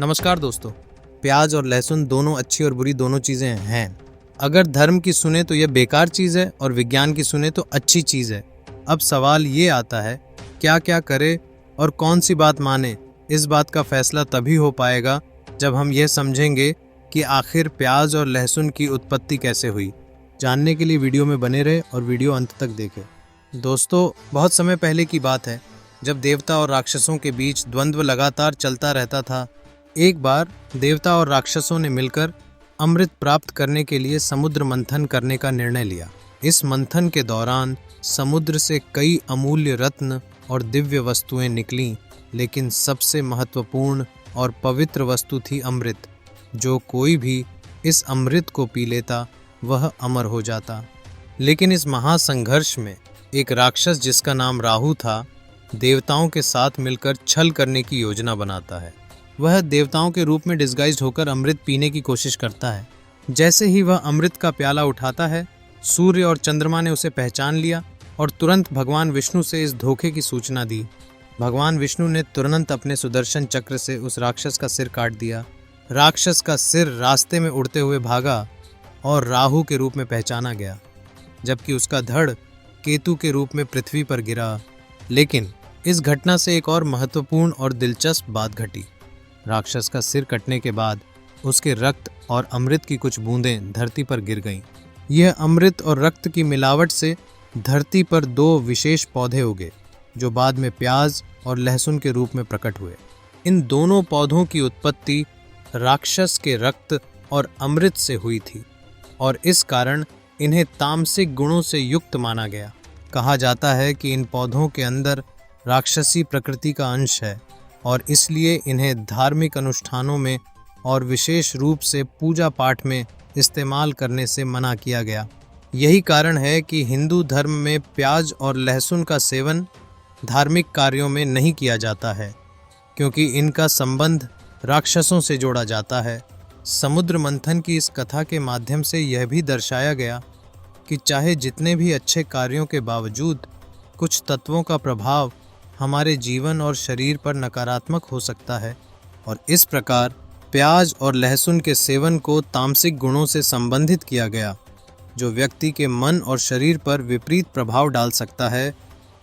नमस्कार दोस्तों। प्याज और लहसुन दोनों अच्छी और बुरी दोनों चीज़ें हैं। अगर धर्म की सुने तो यह बेकार चीज़ है और विज्ञान की सुने तो अच्छी चीज़ है। अब सवाल ये आता है, क्या क्या करे और कौन सी बात माने। इस बात का फैसला तभी हो पाएगा जब हम यह समझेंगे कि आखिर प्याज और लहसुन की उत्पत्ति कैसे हुई। जानने के लिए वीडियो में बने रहे और वीडियो अंत तक देखें। दोस्तों, बहुत समय पहले की बात है, जब देवता और राक्षसों के बीच द्वंद्व लगातार चलता रहता था। एक बार देवता और राक्षसों ने मिलकर अमृत प्राप्त करने के लिए समुद्र मंथन करने का निर्णय लिया। इस मंथन के दौरान समुद्र से कई अमूल्य रत्न और दिव्य वस्तुएं निकलीं, लेकिन सबसे महत्वपूर्ण और पवित्र वस्तु थी अमृत। जो कोई भी इस अमृत को पी लेता वह अमर हो जाता। लेकिन इस महासंघर्ष में एक राक्षस जिसका नाम राहु था, देवताओं के साथ मिलकर छल करने की योजना बनाता है। वह देवताओं के रूप में डिस्गाइज्ड होकर अमृत पीने की कोशिश करता है। जैसे ही वह अमृत का प्याला उठाता है, सूर्य और चंद्रमा ने उसे पहचान लिया और तुरंत भगवान विष्णु से इस धोखे की सूचना दी। भगवान विष्णु ने तुरंत अपने सुदर्शन चक्र से उस राक्षस का सिर काट दिया। राक्षस का सिर रास्ते में उड़ते हुए भागा और राहु के रूप में पहचाना गया, जबकि उसका धड़ केतु के रूप में पृथ्वी पर गिरा। लेकिन इस घटना से एक और महत्वपूर्ण और दिलचस्प बात घटी। राक्षस का सिर कटने के बाद उसके रक्त और अमृत की कुछ बूंदें धरती पर गिर गईं। यह अमृत और रक्त की मिलावट से धरती पर दो विशेष पौधे उगे, जो बाद में प्याज और लहसुन के रूप में प्रकट हुए। इन दोनों पौधों की उत्पत्ति राक्षस के रक्त और अमृत से हुई थी और इस कारण इन्हें तामसिक गुणों से युक्त माना गया। कहा जाता है कि इन पौधों के अंदर राक्षसी प्रकृति का अंश है और इसलिए इन्हें धार्मिक अनुष्ठानों में और विशेष रूप से पूजा पाठ में इस्तेमाल करने से मना किया गया। यही कारण है कि हिंदू धर्म में प्याज और लहसुन का सेवन धार्मिक कार्यों में नहीं किया जाता है, क्योंकि इनका संबंध राक्षसों से जोड़ा जाता है। समुद्र मंथन की इस कथा के माध्यम से यह भी दर्शाया गया कि चाहे जितने भी अच्छे कार्यों के बावजूद कुछ तत्वों का प्रभाव हमारे जीवन और शरीर पर नकारात्मक हो सकता है, और इस प्रकार प्याज और लहसुन के सेवन को तामसिक गुणों से संबंधित किया गया, जो व्यक्ति के मन और शरीर पर विपरीत प्रभाव डाल सकता है।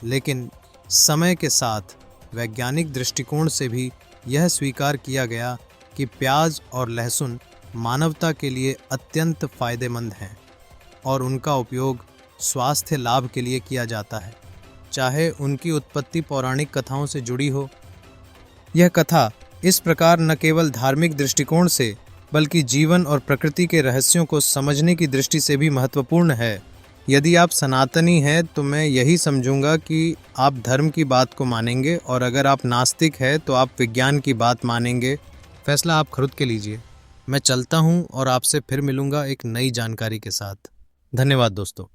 लेकिन समय के साथ वैज्ञानिक दृष्टिकोण से भी यह स्वीकार किया गया कि प्याज और लहसुन मानवता के लिए अत्यंत फायदेमंद हैं और उनका उपयोग स्वास्थ्य लाभ के लिए किया जाता है, चाहे उनकी उत्पत्ति पौराणिक कथाओं से जुड़ी हो। यह कथा इस प्रकार न केवल धार्मिक दृष्टिकोण से बल्कि जीवन और प्रकृति के रहस्यों को समझने की दृष्टि से भी महत्वपूर्ण है। यदि आप सनातनी हैं तो मैं यही समझूंगा कि आप धर्म की बात को मानेंगे, और अगर आप नास्तिक हैं तो आप विज्ञान की बात मानेंगे। फैसला आप खुद के लीजिए। मैं चलता हूँ और आपसे फिर मिलूंगा एक नई जानकारी के साथ। धन्यवाद दोस्तों।